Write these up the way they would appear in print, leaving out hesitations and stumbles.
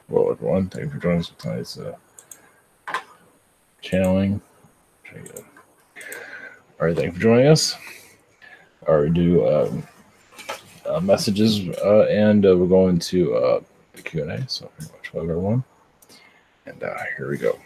Well, everyone, thank you for joining us for tonight's channeling. All right, thank you for joining us. All right, do messages, and we're going to the Q&A. So much love, everyone. And here we go.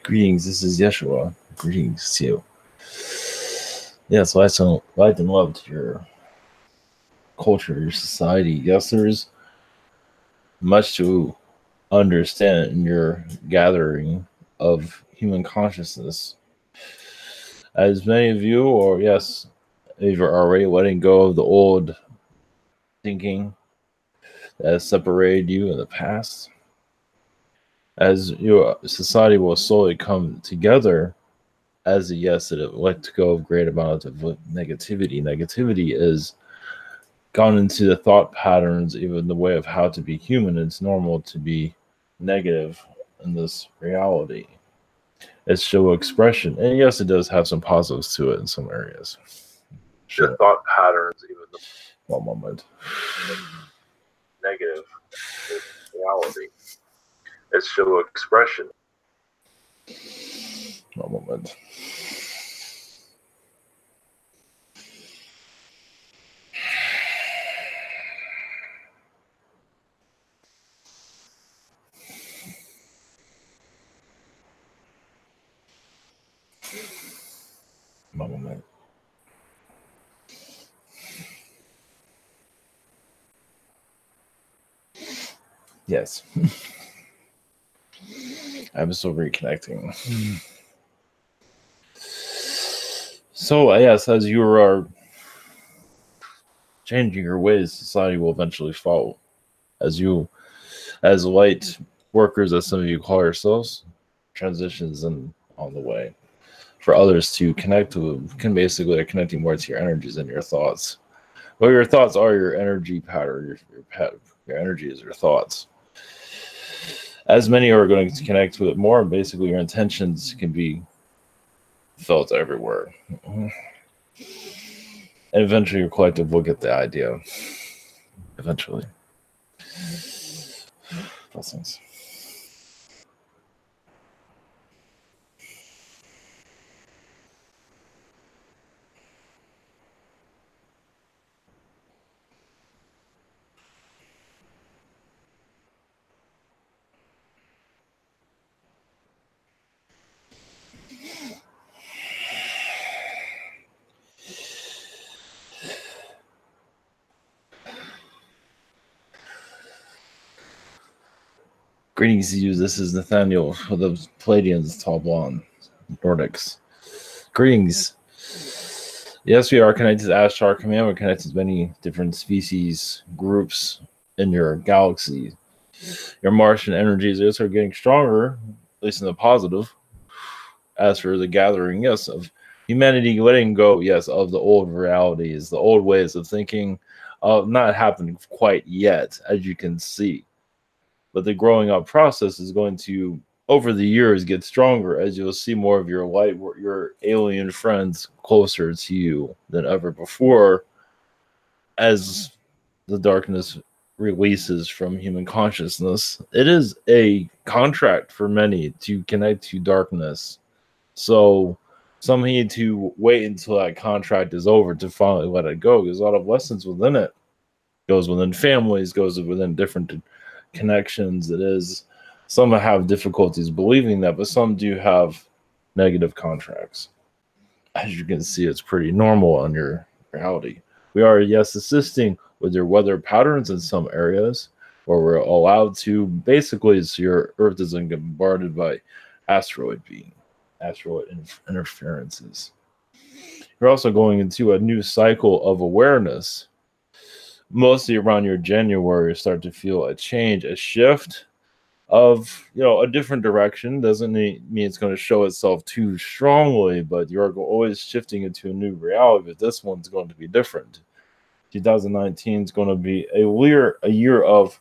Greetings, this is Yeshua. Greetings to you. Yes, light and love to your culture, your society. Yes, there's much to understand in your gathering of human consciousness. As many of you, or yes, if you're already letting go of the old thinking that has separated you in the past, as your society will slowly come together as a yes, it would let go of great amount of negativity. Negativity is gone into the thought patterns, even the way of how to be human. It's normal to be negative in this reality. It's show expression, and yes, it does have some positives to it in some areas. Sure. The thought patterns, even the 1 moment. Negative reality. It's show expression. 1 moment. Moment. Yes. I'm still reconnecting. So, yes, as you are changing your ways, society will eventually follow. As light workers, as some of you call yourselves, transitions on the way. For others to connect to, basically are connecting more to your energies and your thoughts. Well, your thoughts are your energy pattern. Your energy is your thoughts. As many are going to connect with it more, basically your intentions can be felt everywhere. And eventually your collective will get the idea. Eventually. Blessings. Greetings to you. This is Nathaniel of the Pleiadians, tall blonde, Nordics. Greetings. Yes, we are connected to Ashtar Command. We're connected to many different species, groups in your galaxy. Your Martian energies are getting stronger, at least in the positive. As for the gathering, yes, of humanity letting go, yes, of the old realities, the old ways of thinking, not happening quite yet, as you can see. But the growing up process is going to, over the years, get stronger as you'll see more of your light, your alien friends closer to you than ever before, as the darkness releases from human consciousness. It is a contract for many to connect to darkness. So some need to wait until that contract is over to finally let it go. There's a lot of lessons within it. Goes within families, goes within different connections. It is, some have difficulties believing that, but some do have negative contracts. As you can see, it's pretty normal on your reality. We are, yes, assisting with your weather patterns in some areas where we're allowed to, basically, so your Earth isn't bombarded by asteroid interferences. You're also going into a new cycle of awareness. Mostly around your January, you start to feel a change, a shift of, a different direction. Doesn't mean it's going to show itself too strongly, but you're always shifting into a new reality. But this one's going to be different. 2019 is going to be a year of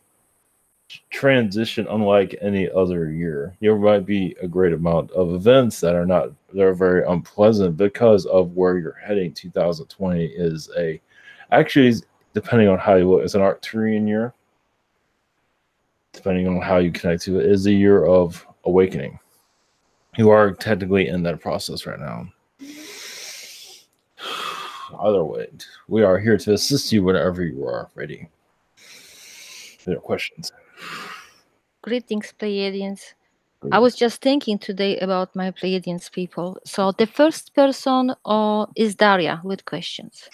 transition unlike any other year. There might be a great amount of events that are very unpleasant because of where you're heading. 2020 is actually, depending on how you look, it's an Arcturian year. Depending on how you connect to it, is a year of awakening. You are technically in that process right now. Either way, we are here to assist you whenever you are ready. There are questions. Greetings, Pleiadians. I was just thinking today about my Pleiadians people. So the first person is Daria with questions.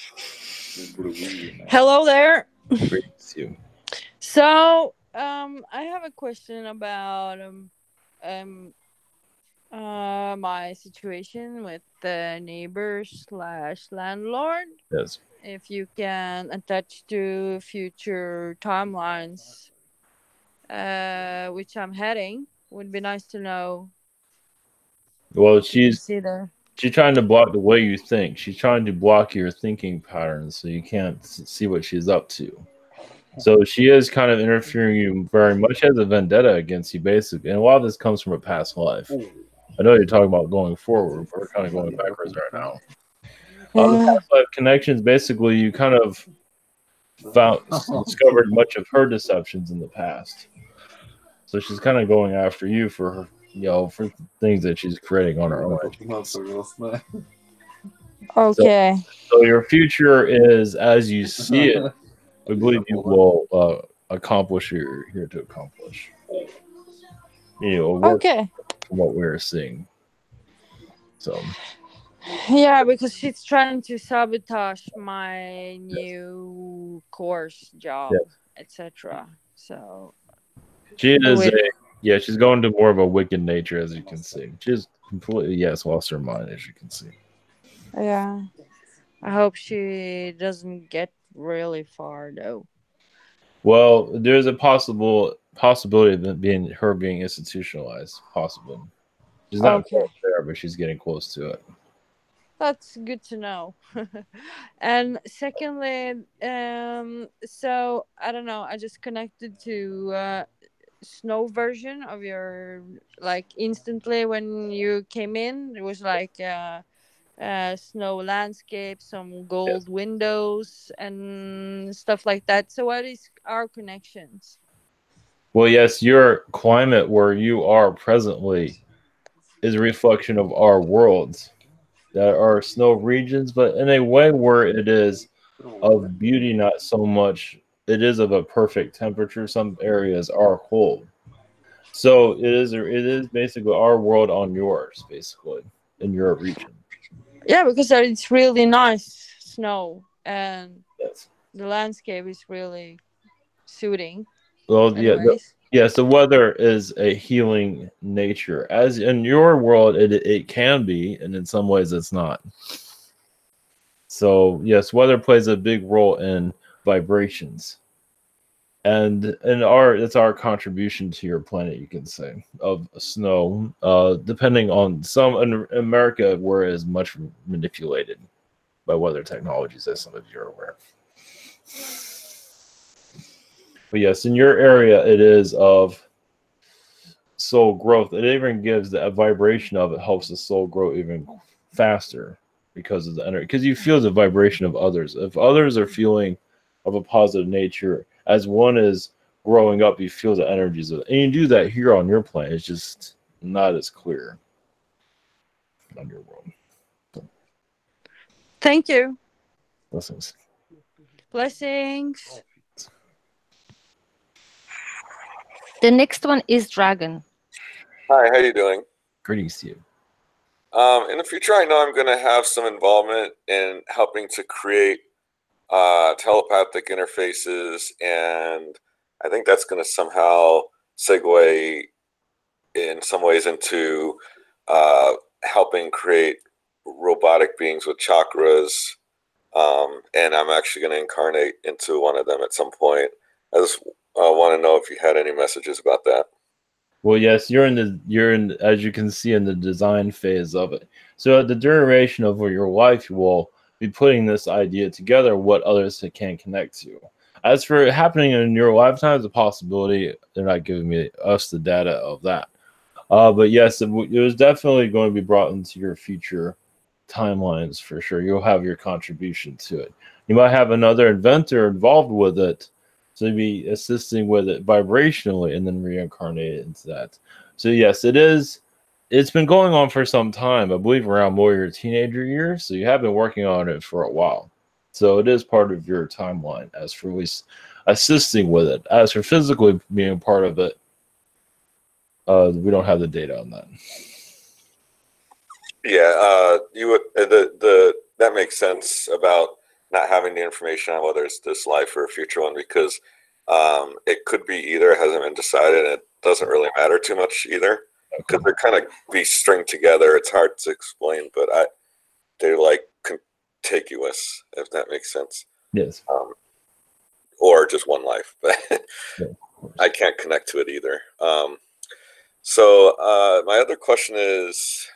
Hello there. Greetings to you. So, I have a question about my situation with the neighbor/landlord. Yes. If you can attach to future timelines, which I'm heading, would be nice to know. Well, she's Consider. trying to block the way you think. She's trying to block your thinking patterns so you can't see what she's up to. So she is kind of interfering you very much as a vendetta against you, basically. And a lot of this comes from a past life. I know you're talking about going forward, but we're kind of going backwards right now. The past life connections, basically, you kind of discovered much of her deceptions in the past. So she's kind of going after you for for things that she's creating on her own. Okay. So your future is as you see it. We believe you will accomplish what you're here to accomplish. Okay. From what we're seeing. So. Yeah, because she's trying to sabotage my new course, job, etc. So she is she's going to more of a wicked nature, as you can see. She's completely lost her mind, as you can see. Yeah, I hope she doesn't get really far though. Well, there's a possibility of it being institutionalized. Possible. She's not quite there, but she's getting close to it. That's good to know. And secondly, so I don't know. I just connected to snow version of your, like, instantly when you came in. It was like snow landscape, some gold windows and stuff like that. So what is our connections? Well, yes, your climate where you are presently is a reflection of our worlds. There are snow regions, but in a way where it is of beauty, not so much. It is of a perfect temperature. Some areas are cold, so it is basically our world on yours, basically in your region. Yeah, because it's really nice snow and the landscape is really suiting. Well, anyways. Yes, the weather is a healing nature. As in your world, it can be, and in some ways it's not. So yes, weather plays a big role in vibrations, and it's our contribution to your planet, you can say, of snow. Depending on some in America, where it is much manipulated by weather technologies, as some of you are aware. But yes, in your area, it is of soul growth. It even gives a vibration of it helps the soul grow even faster because of the energy. Because you feel the vibration of others. If others are feeling of a positive nature, as one is growing up, you feel the energies of it. And you do that here on your plane. It's just not as clear on your world. So, Thank you. blessings. Blessings. The next one is Dragon. Hi, how you doing? Greetings to you. In the future, I know I'm going to have some involvement in helping to create telepathic interfaces, and I think that's going to somehow segue in some ways into helping create robotic beings with chakras, and I'm actually going to incarnate into one of them at some point. I just want to know if you had any messages about that. Well, yes, you're in, as you can see, in the design phase of it. So at the duration of your life, you will be putting this idea together, what others can connect to. As for it happening in your lifetime, it's a possibility. They're not giving us the data of that. But yes, it was definitely going to be brought into your future timelines for sure. You'll have your contribution to it. You might have another inventor involved with it, so you'll be assisting with it vibrationally and then reincarnate into that. So yes, it is. It's been going on for some time. I believe around more your teenager years. So you have been working on it for a while. So it is part of your timeline as for at least assisting with it. As for physically being part of it, we don't have the data on that. Yeah, you would that makes sense about not having the information on whether it's this life or a future one, because it could be either. It hasn't been decided, and it doesn't really matter too much either, because they're kind of be stringed together. It's hard to explain, but they're like contiguous, if that makes sense. Yes. Or just one life, but yeah, I can't connect to it either. So my other question is,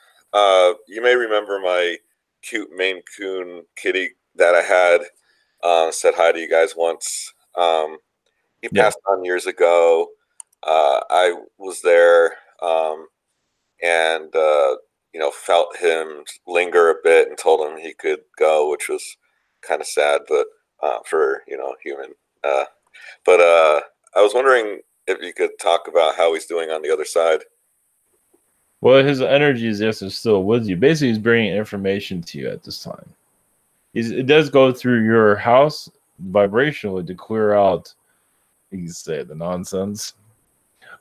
you may remember my cute Maine Coon kitty that I had. Said hi to you guys once. He passed on years ago. I was there and felt him linger a bit and told him he could go, which was kind of sad, but for human. But I was wondering if you could talk about how he's doing on the other side. Well, his energy is still with you. Basically, he's bringing information to you at this time. It does go through your house vibrationally to clear out, you can say, the nonsense.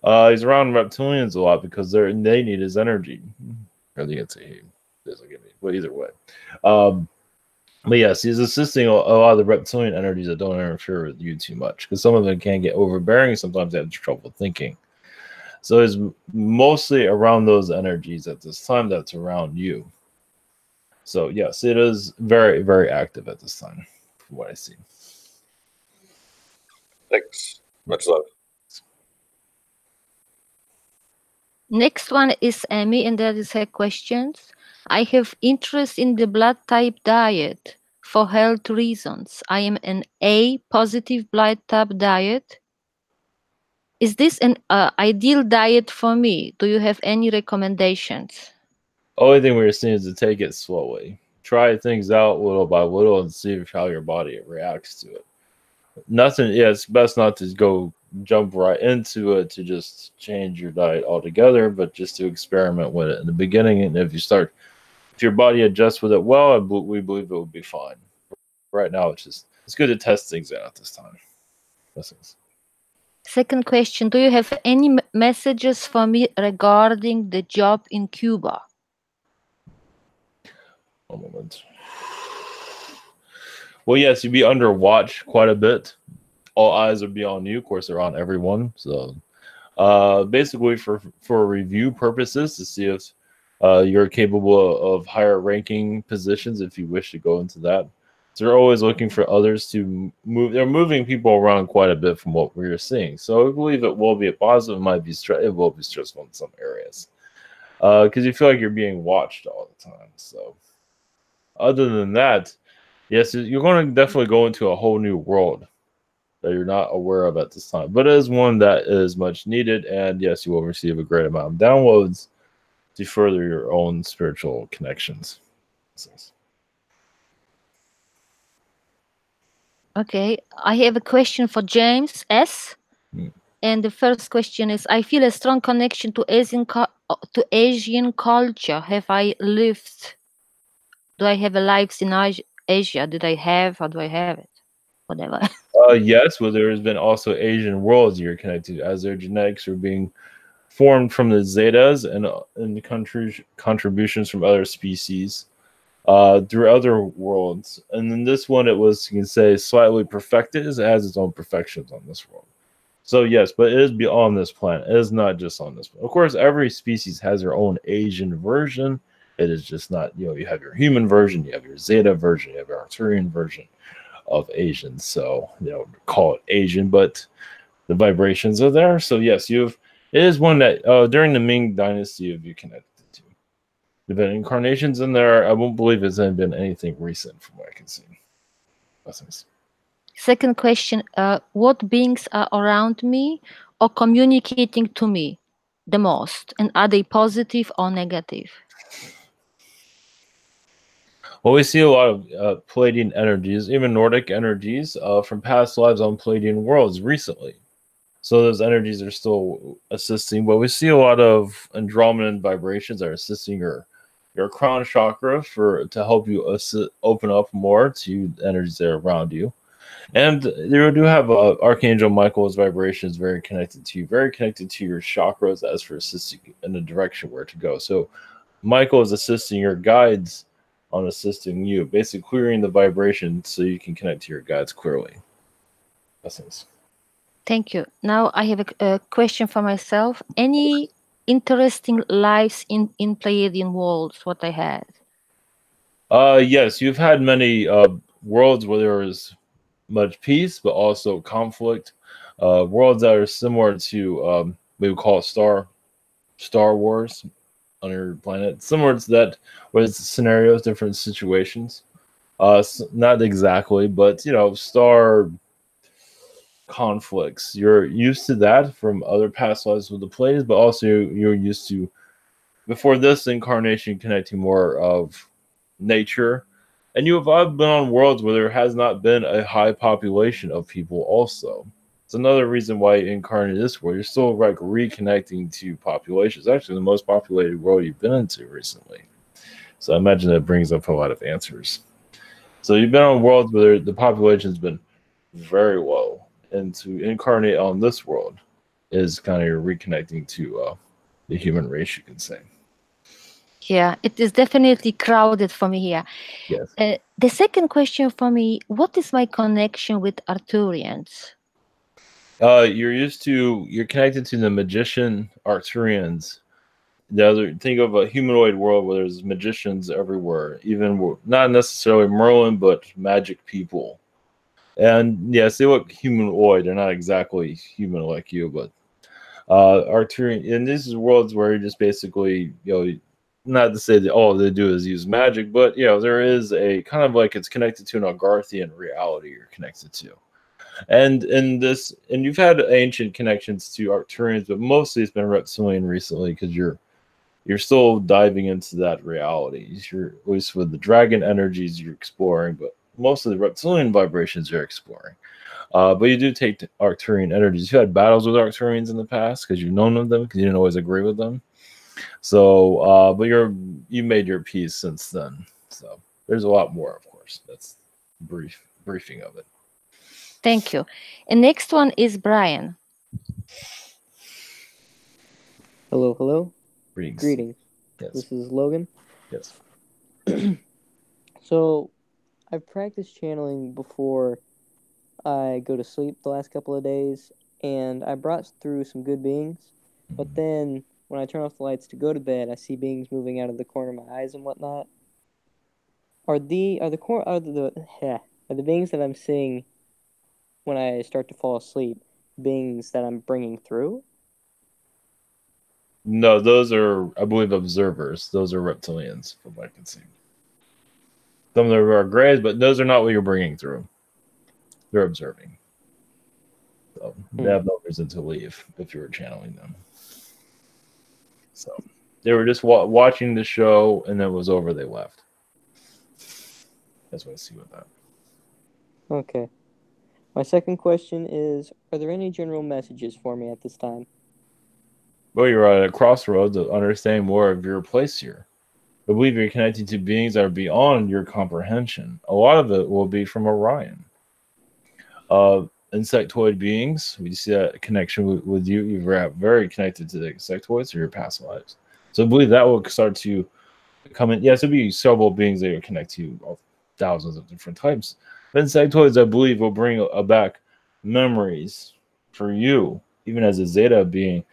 He's around reptilians a lot because they need his energy. Or you can say he doesn't get me, but either way. But yes, he's assisting a lot of the reptilian energies that don't interfere with you too much, because some of them can get overbearing. Sometimes they have trouble thinking. So it's mostly around those energies at this time that's around you. So yes, it is very, very active at this time, from what I see. Thanks. Much love. Next one is Emmy, and that is her questions. I have interest in the blood type diet for health reasons. I am an A positive blood type diet. Is this an ideal diet for me? Do you have any recommendations? Only thing we're seeing is to take it slowly. Try things out little by little and see how your body reacts to it. Nothing. Yeah, it's best not to go jump right into it to just change your diet altogether, but just to experiment with it in the beginning. And if your body adjusts with it well, we believe it will be fine. Right now, it's good to test things out at this time. Blessings. Second question, do you have any messages for me regarding the job in Cuba? One moment. Well, yes, you'd be under watch quite a bit. All eyes would be on you. Of course, they're on everyone. So basically for review purposes, to see if you're capable of higher ranking positions if you wish to go into that. So they're always looking for others to move. They're moving people around quite a bit from what we're seeing. So I believe it will be a positive. It will be stressful in some areas because you feel like you're being watched all the time. So other than that, yes, you're going to definitely go into a whole new world that you're not aware of at this time. But it is one that is much needed. And yes, you will receive a great amount of downloads to further your own spiritual connections. Okay, I have a question for James S. And the first question is: I feel a strong connection to Asian culture. Have I lived? Do I have a life in Asia? Did I have, or do I have it? Whatever. Yes, well, there has been also Asian worlds you're connected to, as their genetics are being formed from the Zetas and the countries contributions from other species through other worlds. And then this one, it was, you can say, slightly perfected. It has its own perfections on this world. So yes, but it is beyond this planet. It is not just on this planet. Of course, every species has their own Asian version. It is just not, you have your human version, you have your Zeta version, you have your Arcturian version of Asian. So, call it Asian, but the vibrations are there. So yes, it is one that during the Ming Dynasty you connected to. There have been incarnations in there. I won't believe it's been anything recent from what I can see. Blessings. Second question: what beings are around me or communicating to me the most, and are they positive or negative? Well, we see a lot of Pleiadian energies, even Nordic energies from past lives on Pleiadian worlds recently. So those energies are still assisting, but we see a lot of Andromedan vibrations that are assisting your crown chakra to help you open up more to the energies that are around you. And you do have Archangel Michael's vibrations very connected to you, very connected to your chakras as for assisting in the direction where to go. So Michael is assisting your guides on assisting you, basically clearing the vibration so you can connect to your guides clearly. Blessings. Thank you. Now I have a question for myself. Any interesting lives in Pleiadian worlds? What I had? Yes, you've had many worlds where there is much peace, but also conflict. Worlds that are similar to we would call it Star Wars on your planet, similar to that, where it's scenarios, different situations. Not exactly, but star conflicts. You're used to that from other past lives with the plays, but also you're used to before this incarnation connecting more of nature. And you have been on worlds where there has not been a high population of people also. It's another reason why you incarnate this world. You're still like reconnecting to populations. Actually, the most populated world you've been into recently. So I imagine that brings up a lot of answers. So you've been on worlds where the population's been very low. And to incarnate on this world is kind of your reconnecting to the human race, you can say. Yeah, it is definitely crowded for me here. Yes. The second question for me: what is my connection with Arcturians? You're connected to the magician Arcturians. The other, think of a humanoid world where there's magicians everywhere, even not necessarily Merlin, but magic people. And yes, they look humanoid. They're not exactly human like you, but Arcturian. And this is worlds where you just basically, not to say that all they do is use magic, but there is a kind of like it's connected to an Agarthian reality you're connected to. And you've had ancient connections to Arcturians, but mostly it's been reptilian recently because you're still diving into that reality. You're at least with the dragon energies you're exploring, but most of the reptilian vibrations you're exploring. But you do take Arcturian energies. You had battles with Arcturians in the past because you've known of them because you didn't always agree with them. So, but you made your peace since then. So there's a lot more, of course. That's briefing of it. Thank you. And next one is Brian. Hello, hello. Greetings. Yes. This is Logan. Yes. So, I've practiced channeling before I go to sleep the last couple of days, and I brought through some good beings. But then, when I turn off the lights to go to bed, I see beings moving out of the corner of my eyes and whatnot. Are the beings that I'm seeing when I start to fall asleep beings that I'm bringing through? No, those are, I believe, observers. Those are reptilians, from what I can see. Some of them are grays, but those are not what you're bringing through. They're observing. So they have no reason to leave if you were channeling them. So they were just watching the show, and then it was over. They left. That's what I see with that. Okay. My second question is, are there any general messages for me at this time? Well, you're at a crossroads of understanding more of your place here. I believe you're connecting to beings that are beyond your comprehension. A lot of it will be from Orion. Insectoid beings, we see that connection with you. You're very connected to the insectoids or your past lives. So I believe that will start to come in. Yes, there'll be several beings that will connect to you of thousands of different types. But insectoids, I believe, will bring back memories for you, even as a Zeta being,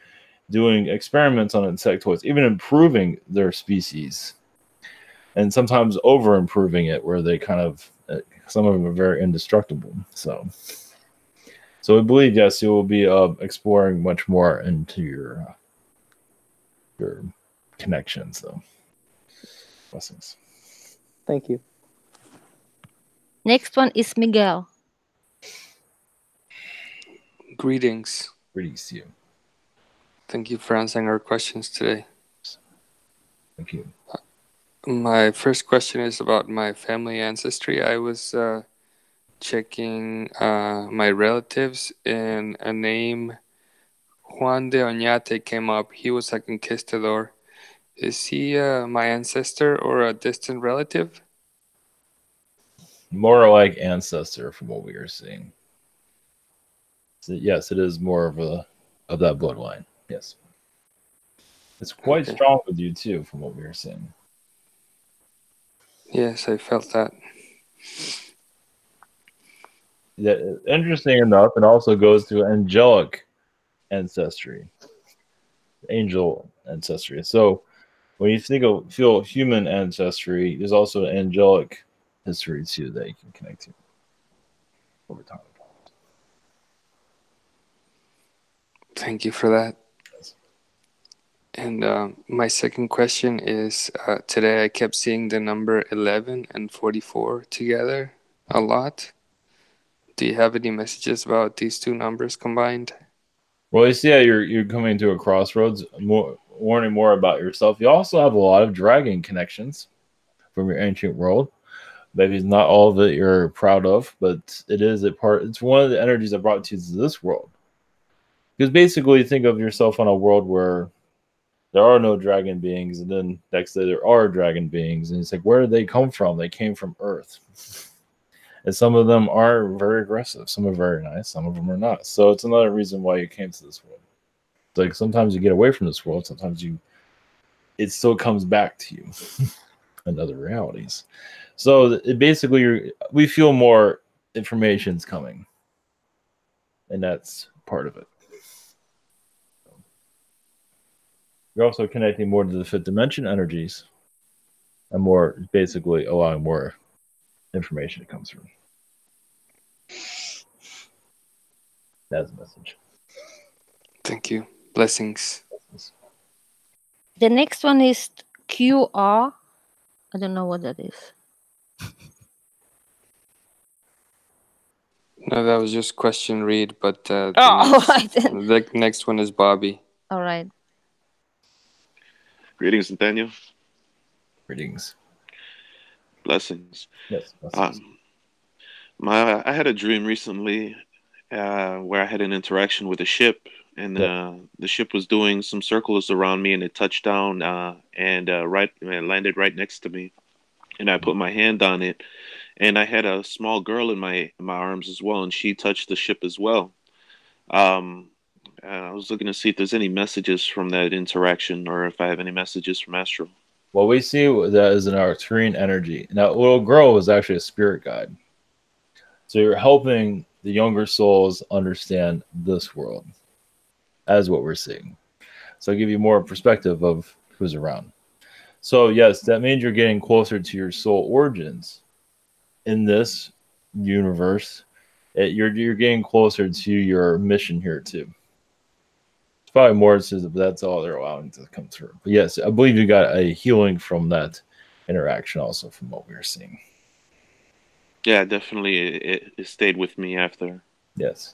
doing experiments on insectoids, even improving their species, and sometimes over improving it, where they kind of, some of them are very indestructible. So I believe, yes, you will be exploring much more into your connections, though. Blessings. Thank you. Next one is Miguel. Greetings. Greetings to you. Thank you for answering our questions today. Thank you. My first question is about my family ancestry. I was checking my relatives, and a name Juan de Oñate came up. He was a conquistador. Is he my ancestor or a distant relative? More like ancestor from what we are seeing. So yes, it is more of that bloodline. Yes. It's quite Okay. strong with you too, from what we are seeing. Yes, I felt that. Yeah, interesting enough, it also goes to angelic ancestry, angel ancestry. So when you feel human ancestry, there's also angelic history too that you can connect to over time. Thank you for that. And my second question is, today I kept seeing the number 11 and 44 together a lot. Do you have any messages about these two numbers combined? Well, you see how you're coming to a crossroads, learning more about yourself. You also have a lot of dragon connections from your ancient world. Maybe it's not all that you're proud of, but it is a part. It's one of the energies that brought you to this world. Because basically, think of yourself on a world where there are no dragon beings, and then next day there are dragon beings, and it's like, where did they come from? They came from Earth. And some of them are very aggressive. Some are very nice. Some of them are not. So it's another reason why you came to this world. It's like sometimes you get away from this world. Sometimes it still comes back to you in other realities. So it basically, we feel more information's coming, and that's part of it. You're also connecting more to the fifth dimension energies, and more basically allowing more information to come through. That's a message. Thank you. Blessings. The next one is QR. I don't know what that is. No, that was just question read, but the next one is Bobby. All right. Greetings, Nathaniel. Greetings. Blessings. Yes. Blessings. I had a dream recently where I had an interaction with a ship, and the ship was doing some circles around me, and it touched down and landed right next to me, and I put my hand on it, and I had a small girl in my arms as well, and she touched the ship as well. I was looking to see if there's any messages from that interaction, or if I have any messages from Astral. Well, we see that as an Arcturian energy. Now, little girl is actually a spirit guide. So you're helping the younger souls understand this world as what we're seeing. So I'll give you more perspective of who's around. So yes, that means you're getting closer to your soul origins in this universe. You're getting closer to your mission here too. It's probably more, but that's all they're allowing to come through. But yes, I believe you got a healing from that interaction also from what we were seeing. Yeah, definitely. It stayed with me after. Yes.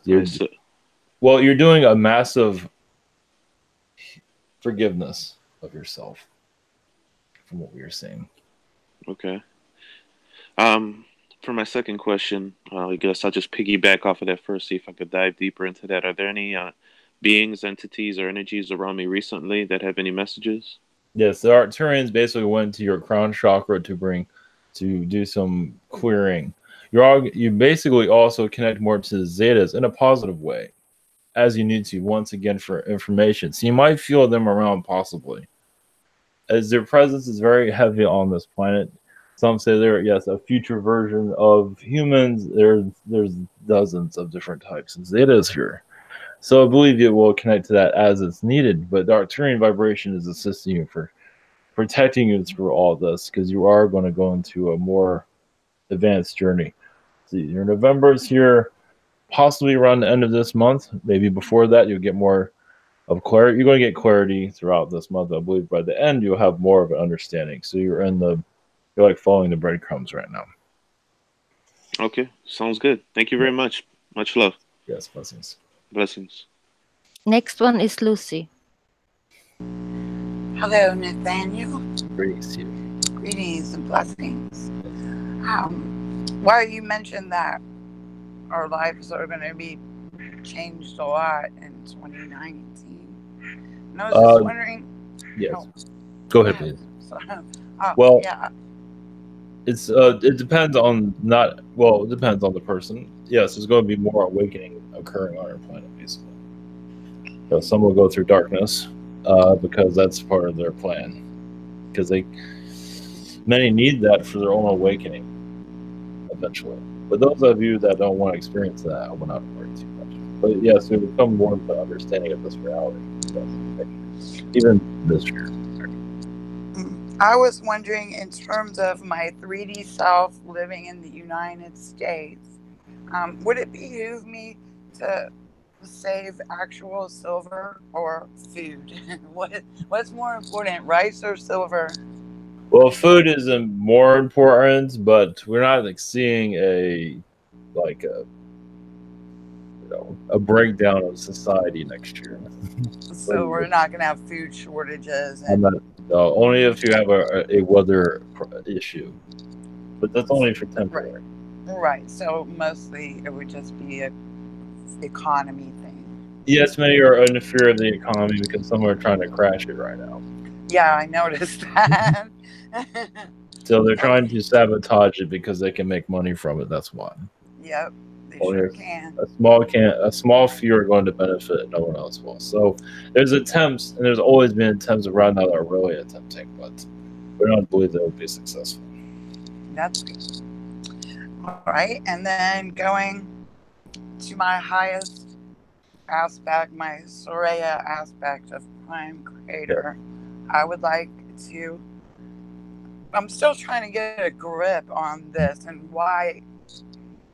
Well, you're doing a massive forgiveness of yourself from what we were seeing. Okay. for my second question, I guess I'll just piggyback off of that first, see if I could dive deeper into that. Are there any beings, entities, or energies around me recently that have any messages? Yes, the Arcturians basically went to your crown chakra to do some querying. You basically also connect more to the Zetas in a positive way, as you need to, once again, for information. So you might feel them around possibly, as their presence is very heavy on this planet. Some say they're, yes, a future version of humans. There's dozens of different types of Zetas here. So I believe it will connect to that as it's needed. But the Arcturian vibration is assisting you for protecting you through all this, because you are going to go into a more advanced journey. So your November is here, possibly around the end of this month. Maybe before that, you'll get more of clarity. You're going to get clarity throughout this month. I believe by the end, you'll have more of an understanding. So you're like following the breadcrumbs right now. Okay, sounds good. Thank you very much. Much love. Yes, blessings. Blessings. Next one is Lucy. Hello, Nathaniel. Greetings to you. Greetings and blessings. Well, you mentioned that our lives are going to be changed a lot in 2019. And I was just wondering. Yes. Oh, go ahead, please. Well, yeah. It depends on it depends on the person. Yes, there's going to be more awakening occurring on our planet, basically. So some will go through darkness because that's part of their plan. Because many need that for their own awakening eventually. But those of you that don't want to experience that, I will not worry too much. But yes, we will come more to the understanding of this reality. Yes. Even this year. I was wondering, in terms of my 3D self living in the United States, would it behoove me to save actual silver or food? What's more important, rice or silver? Well, food is more important, but we're not seeing a breakdown of society next year. So we're not going to have food shortages. Only if you have a weather issue, but that's only for temporary. Right. So mostly it would just be an economy thing. Yes, many are in fear of the economy because some are trying to crash it right now. Yeah, I noticed that. So they're trying to sabotage it because they can make money from it. That's why. Yep, they sure can. A small few are going to benefit, no one else will. So there's attempts, and there's always been attempts around now that are really attempting, but we don't believe they will be successful. That's good. All right, and then going to my highest aspect, my Soraya aspect of Prime Creator, I would like to. I'm still trying to get a grip on this and why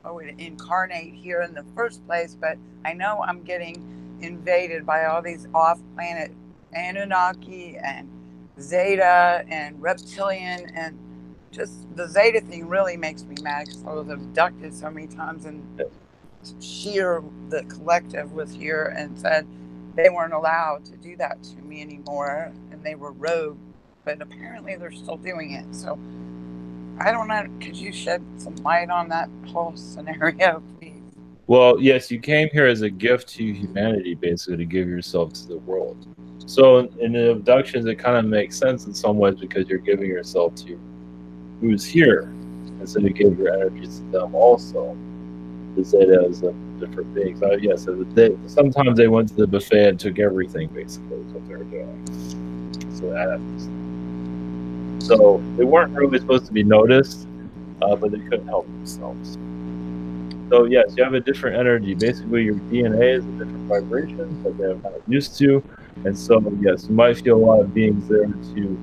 I would incarnate here in the first place, but I know I'm getting invaded by all these off-planet Anunnaki and Zeta and Reptilian, and just the Zeta thing really makes me mad because I was abducted so many times, and the collective was here and said they weren't allowed to do that to me anymore, and they were rogue, but apparently they're still doing it. So I don't know. Could you shed some light on that whole scenario, please? Well, yes, you came here as a gift to humanity, basically, to give yourself to the world. So in the abductions, it kind of makes sense in some ways because you're giving yourself to who's here, and so you give your energies to them also. The Zeta as different beings. Yes, sometimes they went to the buffet and took everything, basically, is what they were doing. So that happens. So they weren't really supposed to be noticed, but they couldn't help themselves. So yes, you have a different energy. Basically, your DNA is a different vibration that they're not used to, and so yes, you might feel a lot of beings there to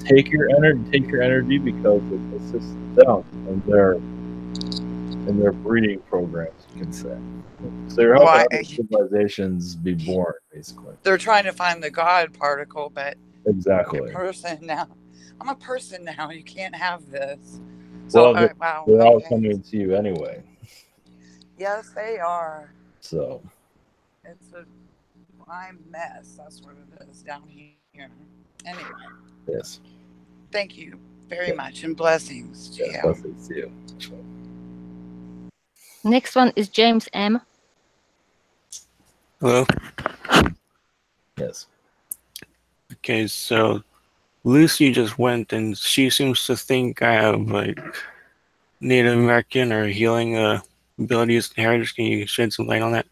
take your energy because it assists them in their breeding programs, you can say. So you're helping other civilizations be born, basically. They're trying to find the God particle, but exactly. I'm a person now. You can't have this. So, well, they're all coming to you anyway. Yes, they are. So it's a prime mess. That's what it is down here. Anyway. Yes. Thank you very much, and blessings to you. Blessings to you. Next one is James M. Hello. Yes. Okay, so Lucy just went, and she seems to think I have like Native American or healing abilities and heritage. Can you shed some light on that?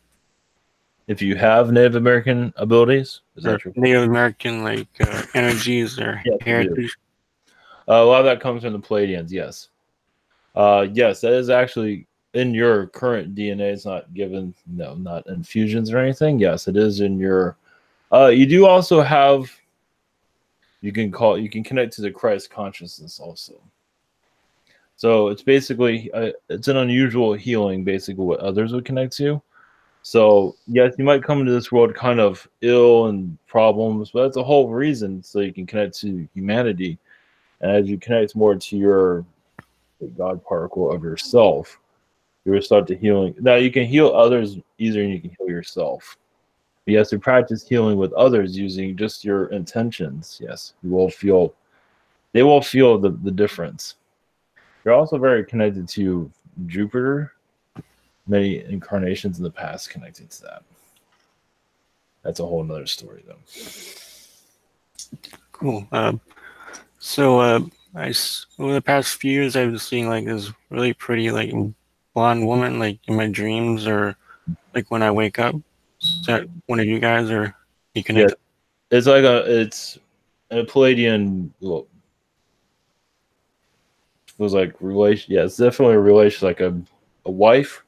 If you have Native American abilities, is that your Native American like energies or Yes, you do. heritage? A lot of that comes from the Pleiadians, yes. Yes, that is actually in your current DNA. It's not given, no, not infusions or anything. Yes, it is in your. You do also have. You can connect to the Christ consciousness also. So it's basically it's an unusual healing, basically what others would connect to. So yes, you might come into this world kind of ill and problems, but that's the whole reason, so you can connect to humanity. And as you connect more to your God particle of yourself, you will start to healing. Now you can heal others easier than you can heal yourself. But you have to practice healing with others using just your intentions. Yes, you will feel. They will feel the difference. You're also very connected to Jupiter. Many incarnations in the past connected to that. That's a whole nother story, though. Cool. So over the past few years, I've been seeing like this really pretty like blonde woman like in my dreams or like when I wake up. Is that one of you guys or you connect? Yeah, it's like it's a Pleiadian. Well, it was like relation. Yeah, it's definitely a relation, like a wife.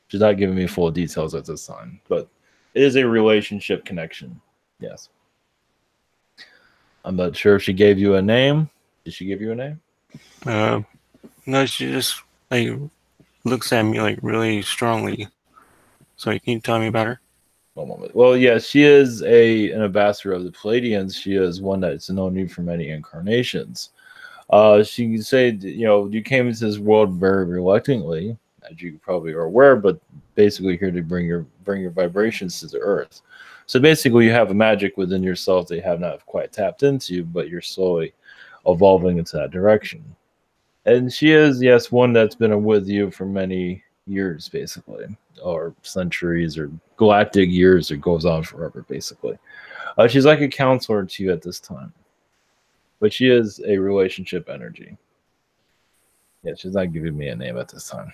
She's not giving me full details at this time, but it is a relationship connection. Yes. I'm not sure if she gave you a name. Did she give you a name? No, she just like looks at me like really strongly. So can you tell me about her? One moment. Well, yeah, she is an ambassador of the Pleiadians. She is one that's known you for many incarnations. She can say, you came into this world very reluctantly, as you probably are aware, but basically here to bring your vibrations to the earth. So basically, you have a magic within yourself that you have not quite tapped into, but you're slowly evolving into that direction. And she is, yes, one that's been with you for many years, basically, or centuries, or galactic years. It goes on forever, basically. She's like a counselor to you at this time, but she is a relationship energy. Yeah, she's not giving me a name at this time.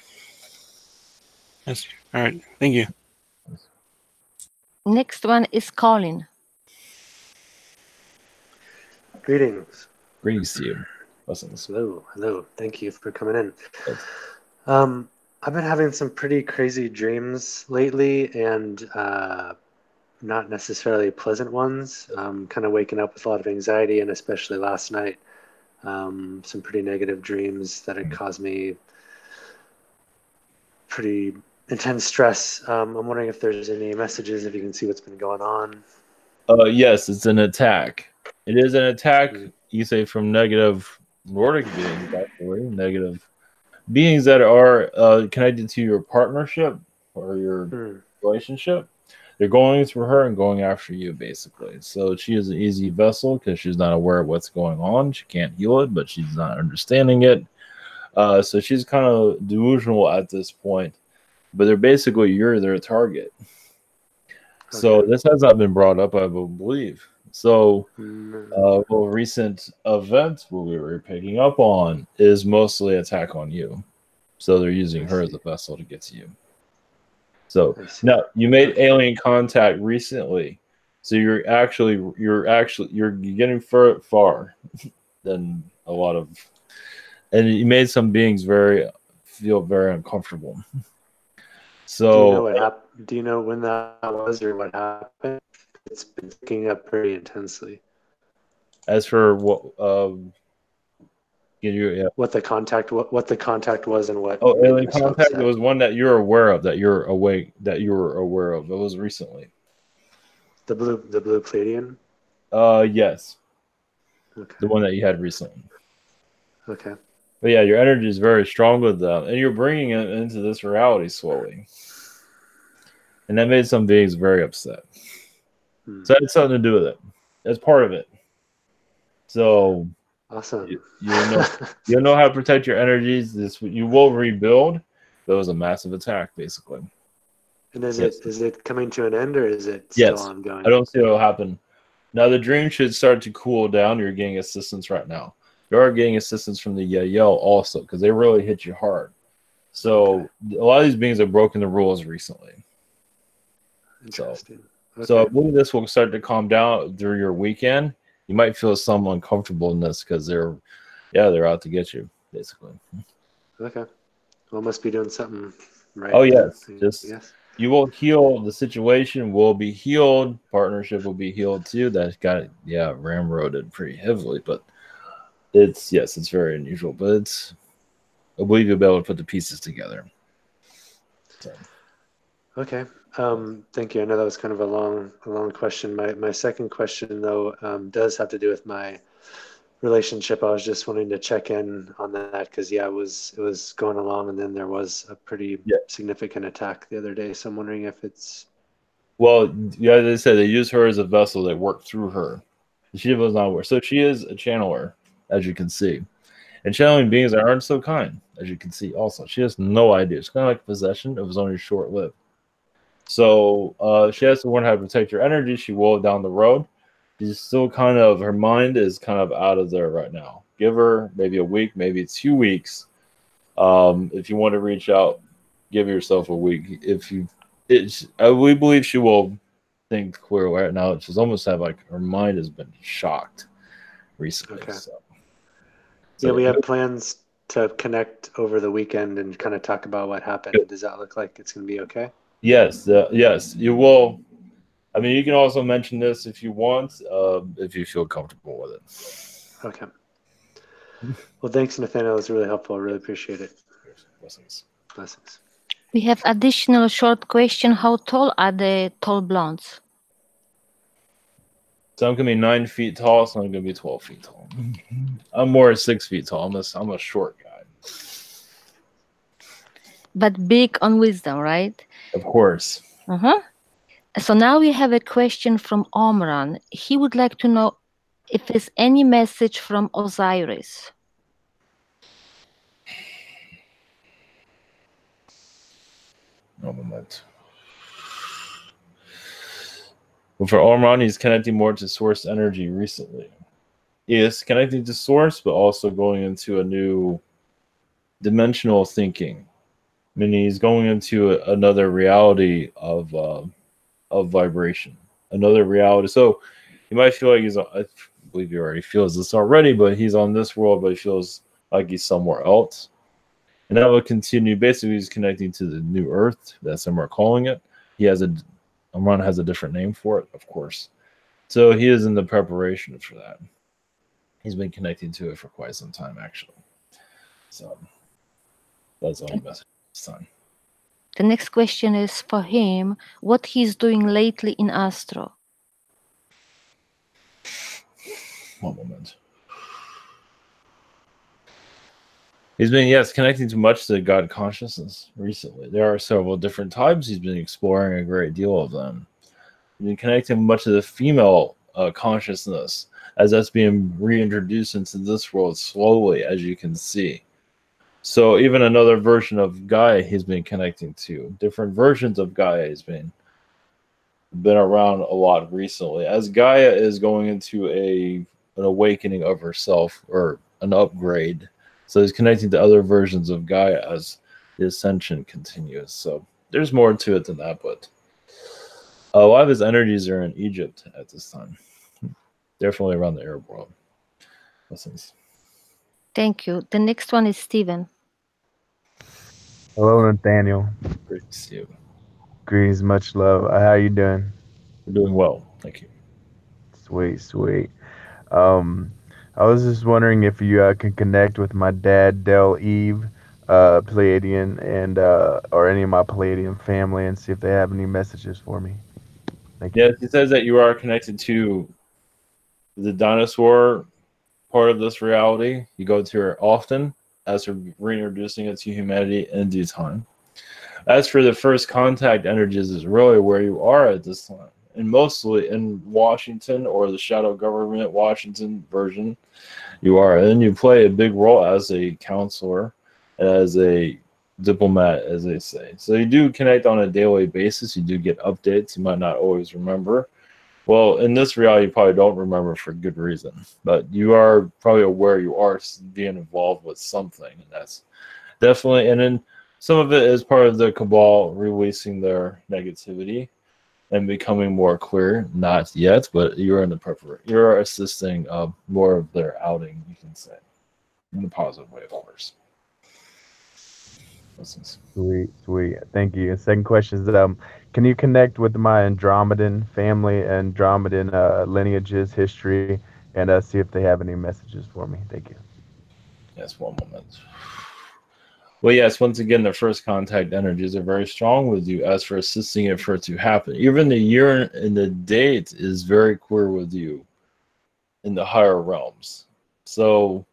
Yes. All right. Thank you. Next one is Colin. Greetings. Greetings to you. Blessings. Hello. Thank you for coming in. I've been having some pretty crazy dreams lately, and not necessarily pleasant ones. Kind of waking up with a lot of anxiety, and especially last night, some pretty negative dreams that had caused me pretty intense stress. I'm wondering if there's any messages, if you can see what's been going on. Yes, it's an attack. It is an attack, you say, from negative Nordic beings, actually. Negative beings that are connected to your partnership or your relationship. They're going through her and going after you, basically. So she is an easy vessel because she's not aware of what's going on. She can't heal it, but she's not understanding it. So she's kind of delusional at this point. But they're basically, you're their target. So this has not been brought up, I believe. So recent events what we were picking up on is mostly attack on you. So they're using her as a vessel to get to you. So now you made alien contact recently. So you're getting far than a lot of, and you made some beings feel very uncomfortable. So do you know when that was or what happened? It's been picking up pretty intensely. As for what what the contact was and what alien contact, it was one that you're aware of, that you're aware of. It was recently. The blue Pleiadian? Yes. Okay. The one that you had recently. Okay. But yeah, your energy is very strong with them, and you're bringing it into this reality slowly. And that made some beings very upset. So that had something to do with it. That's part of it. So awesome. You know how to protect your energies. You will rebuild, but But it was a massive attack, basically. And is Yes. it coming to an end, or is it still Yes. ongoing? I don't see what will happen. Now the dream should start to cool down. You're getting assistance right now. You are getting assistance from the Yael also, because they really hit you hard. So a lot of these beings have broken the rules recently. Interesting. So I believe this will start to calm down through your weekend. You might feel some uncomfortableness because they're out to get you, basically. Okay. Well, must be doing something right. Oh yes, yes. You will heal. The situation will be healed. Partnership will be healed too. That got ramroded pretty heavily, but it's very unusual. But I believe you'll be able to put the pieces together. So. Okay. Thank you. I know that was kind of a long question. My second question though does have to do with my relationship. I was just wanting to check in on that because it was going along, and then there was a pretty significant attack the other day. So I'm wondering if it's they said they use her as a vessel. They work through her. She was not aware, so she is a channeler, as you can see. And channeling beings aren't so kind, as you can see. Also, she has no idea. It's kind of like possession. It was only short lived. So she has to learn how to protect her energy. She will down the road. She's still her mind is kind of out of there right now. Give her maybe a week, maybe 2 weeks. If you want to reach out, give yourself a week. We believe she will think clearly right now. She's almost her mind has been shocked recently. Okay. So we have plans to connect over the weekend and kind of talk about what happened. Does that look like it's going to be okay? Yes, you will. I mean, you can also mention this if you want, if you feel comfortable with it. Okay. Well, thanks, Nathaniel. It was really helpful. I really appreciate it. Blessings. Blessings. We have additional short question. How tall are the tall blondes? Some can be 9 feet tall. Some can be 12 feet tall. I'm more 6 feet tall. I'm a short guy. But big on wisdom, right? Of course. So now we have a question from Omran. He would like to know if there's any message from Osiris. No moment. Well, for Omran, he's connecting more to source energy recently. He is connecting to source, but also going into a new dimensional thinking. Meaning he's going into another reality of vibration, another reality. So you might feel like I believe he already feels this already, but he's on this world, but he feels like he's somewhere else. And that will continue. Basically, he's connecting to the new earth. That's what we're calling it. Omran has a different name for it, of course. So he is in the preparation for that. He's been connecting to it for quite some time, actually. So that's the only message this time. The next question is for him, what he's doing lately in astral. One moment. He's been, connecting too much to God consciousness recently. There are several different types. He's been exploring a great deal of them. He's been connecting much to the female consciousness as that's being reintroduced into this world slowly, as you can see. So even another version of Gaia he's been connecting to. Different versions of Gaia has been around a lot recently. As Gaia is going into an awakening of herself or an upgrade. So he's connecting to other versions of Gaia as the ascension continues. So there's more to it than that, but a lot of his energies are in Egypt at this time. Definitely around the Arab world. Blessings. Thank you. The next one is Stephen. Hello, Nathaniel. Great to see you. Greetings, much love. How are you doing? We're doing well. Thank you. Sweet. I was just wondering if you can connect with my dad, Del Eve, Pleiadian, and or any of my Pleiadian family, and see if they have any messages for me. Thank you. Yes, he says that you are connected to the dinosaur part of this reality. You go to her often as we're reintroducing it to humanity in due time. As for the first contact energies is really where you are at this time. And mostly in Washington or the shadow government Washington version, you are. And you play a big role as a counselor, as a diplomat, as they say. So you do connect on a daily basis. You do get updates. You might not always remember. Well, in this reality, you probably don't remember for good reason, but you are probably aware you are being involved with something, and that's definitely. And then some of it is part of the cabal releasing their negativity and becoming more clear. Not yet, but you're in the preparation. You're assisting more of their outing, you can say, in a positive way, of course. Sweet, sweet. Thank you. And second question is, can you connect with my Andromedan family, Andromedan lineages, history, and see if they have any messages for me? Thank you. Yes, one moment. Well, yes, once again, the first contact energies are very strong with you. As for assisting it for it to happen, even the year and the date is very clear with you in the higher realms. So,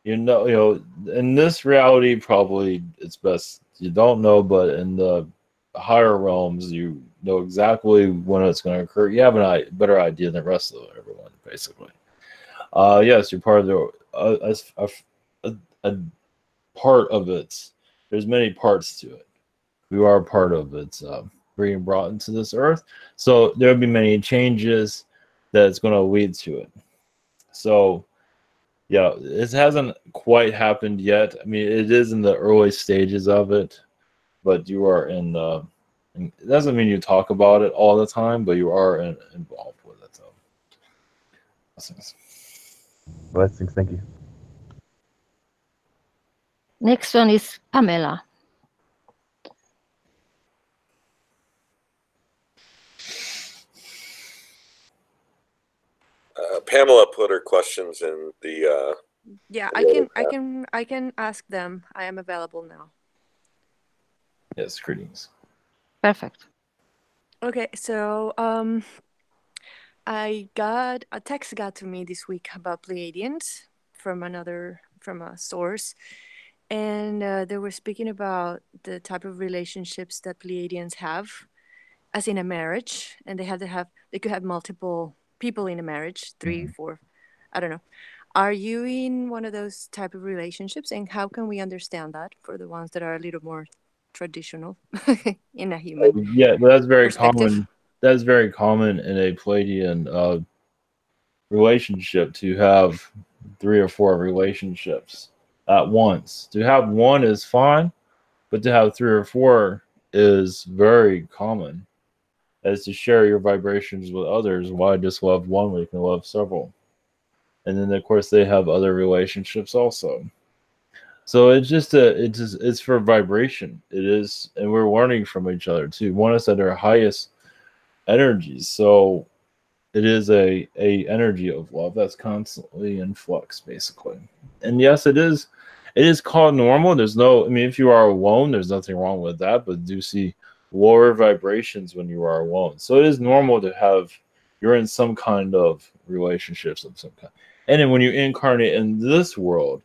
you know, in this reality, probably it's best you don't know, but in the higher realms, you know exactly when it's going to occur. You have a better idea than the rest of everyone, basically. Yes, you're part of the a part of it. There's many parts to it. We are part of it being brought into this earth. So there'll be many changes that's going to lead to it. So yeah, it hasn't quite happened yet. I mean, it is in the early stages of it, but you are in the. It doesn't mean you talk about it all the time, but you are involved with it. So, blessings. Blessings. Thank you. Next one is Pamela. Pamela put her questions in the. Yeah, I can ask them. I am available now. Yes, greetings. Perfect. Okay, so I got a text to me this week about Pleiadians from a source, and they were speaking about the type of relationships that Pleiadians have, as in a marriage, and they could have multiple people in a marriage, 3, 4, I don't know. Are you in one of those type of relationships, and how can we understand that for the ones that are a little more traditional in a human Yeah, that's very perspective? common. That's very common in a Pleiadian relationship to have 3 or 4 relationships at once. To have one is fine, but to have 3 or 4 is very common. As to share your vibrations with others, why just love one when you can love several? And then of course they have other relationships also. So it's for vibration. It is, and we're learning from each other too. One is at our highest energies. So it is a energy of love that's constantly in flux, basically. And yes, it is called normal. There's no, I mean, if you are alone, there's nothing wrong with that, but do see lower vibrations when you are alone. So it is normal to have, you're in some kind of relationships of some kind. And then when you incarnate in this world,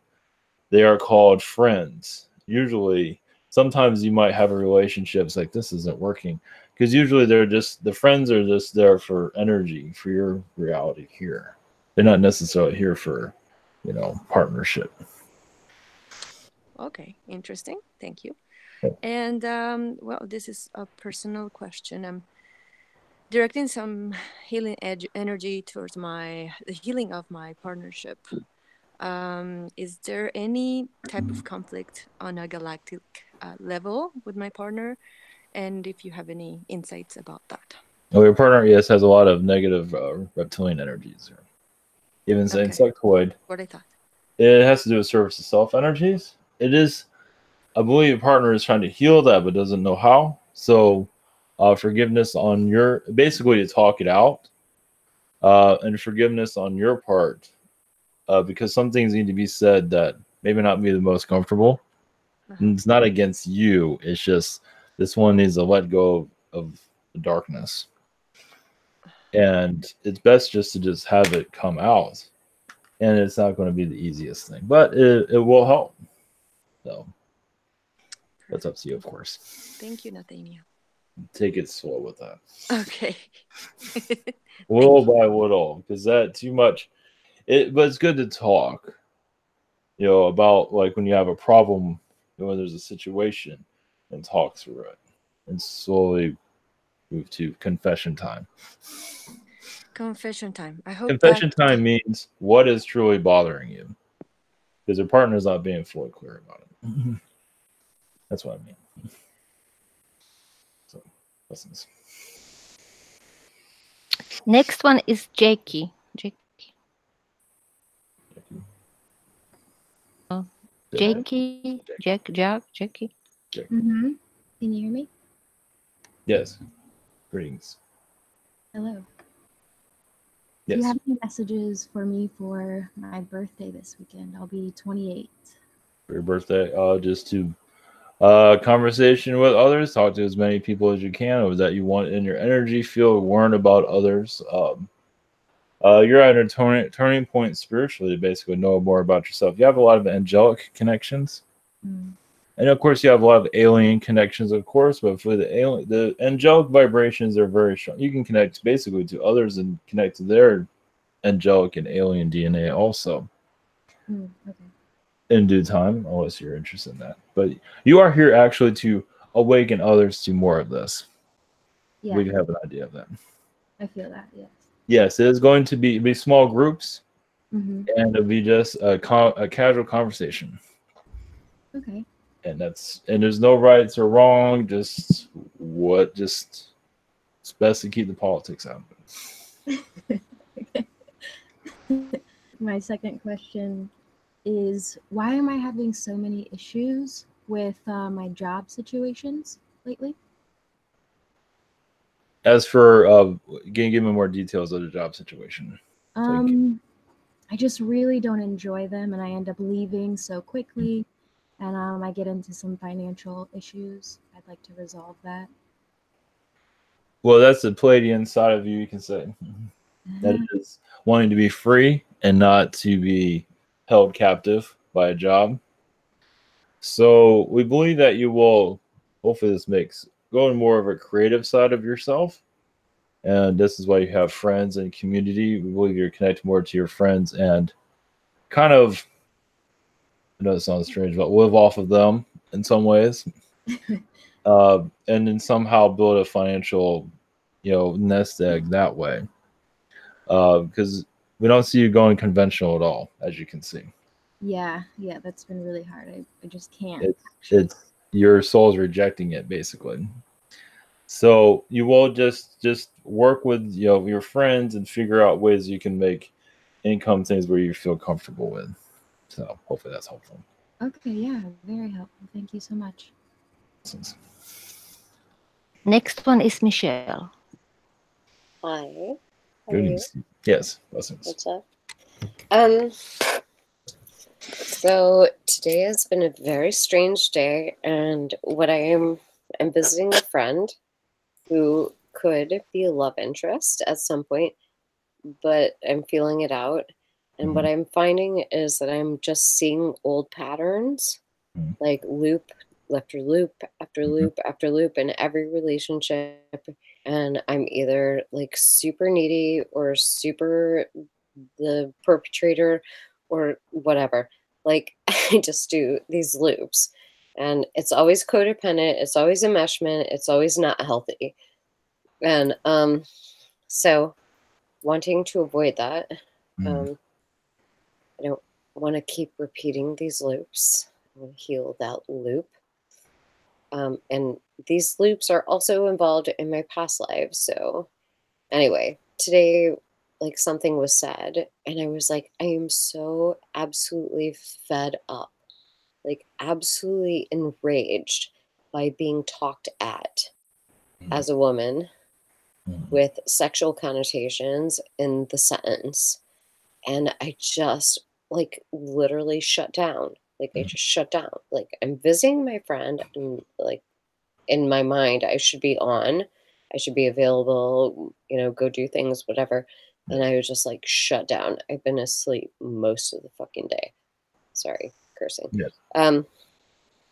they are called friends. Usually, sometimes you might have a relationship. It's like, this isn't working. Because usually the friends are just there for energy, for your reality here. They're not necessarily here for, partnership. Okay, interesting. Thank you. And well, this is a personal question. I'm directing some healing energy towards the healing of my partnership. Is there any type of conflict on a galactic level with my partner? And if you have any insights about that. Well, your partner, yes, has a lot of negative reptilian energies. Even insectoid. What I thought. It has to do with service to self energies. It is, I believe your partner is trying to heal that, but doesn't know how. So forgiveness on your, basically to talk it out, and forgiveness on your part, because some things need to be said that maybe not be the most comfortable. And it's not against you. It's just this one needs to let go of the darkness. And it's best just to just have it come out. And it's not going to be the easiest thing, but it will help. So that's up to you, of course. Thank you, Nathaniel. Take it slow with that. Okay. Little by little, because that too much. But it's good to talk, about like when you have a problem when there's a situation, and talk through it, and slowly move to confession time. Confession time. I hope Confession that time means what is truly bothering you, because your partner's not being fully clear about it. That's what I mean. So, lessons. Next one is Jackie. Jackie. Jackie. Mm-hmm. Can you hear me? Yes. Greetings. Hello. Yes. Do you have any messages for me for my birthday this weekend? I'll be 28. For your birthday, just to conversation with others, talk to as many people as you can, or that you want in your energy field, learn about others. You're at a turning point spiritually to basically know more about yourself. You have a lot of angelic connections. And of course, you have a lot of alien connections, of course, but for the angelic vibrations are very strong. You can connect basically to others and connect to their angelic and alien DNA also Okay. in due time, unless you're interested in that. But you are here actually to awaken others to more of this. Yeah. We have an idea of that. I feel that, yes. Yes, it is going to be small groups, Mm-hmm. and it'll be just a casual conversation. Okay. And there's no rights or wrong. Just it's best to keep the politics out of it. Okay. My second question is, why am I having so many issues with my job situations lately? As for give me more details of the job situation. I just really don't enjoy them, and I end up leaving so quickly, and I get into some financial issues. I'd like to resolve that. Well, that's the Pleiadian side of you can say. That is wanting to be free and not to be held captive by a job. So we believe that you will, hopefully this makes going more of a creative side of yourself. And this is why you have friends and community. We believe you're connected more to your friends and kind of, I know it sounds strange, but live off of them in some ways. And then somehow build a financial, nest egg that way. Because we don't see you going conventional at all, as you can see. Yeah, that's been really hard. I just can't. It's your soul's rejecting it, basically. So you will just work with your friends and figure out ways you can make income things where you feel comfortable with. So hopefully that's helpful. Okay, yeah, very helpful. Thank you so much. Next one is Michelle. Hi. Greetings. Yes, blessings. What's up? So today has been a very strange day, and I'm visiting a friend who could be a love interest at some point, but I'm feeling it out. And what I'm finding is that I'm just seeing old patterns, like loop after loop after loop after loop in every relationship. And I'm either like super needy or super the perpetrator or whatever. Like I just do these loops, and it's always codependent. It's always enmeshment. It's always not healthy. And so wanting to avoid that, I don't want to keep repeating these loops. I want to heal that loop. And these loops are also involved in my past lives. So anyway, today, like something was said, and I was like, I am so absolutely fed up, like absolutely enraged by being talked at as a woman with sexual connotations in the sentence. And I just like literally shut down. Like I just shut down. Like I'm visiting my friend, and like in my mind, I should be on. I should be available, go do things, whatever. And I was just like shut down. I've been asleep most of the fucking day. Sorry, cursing. Yes.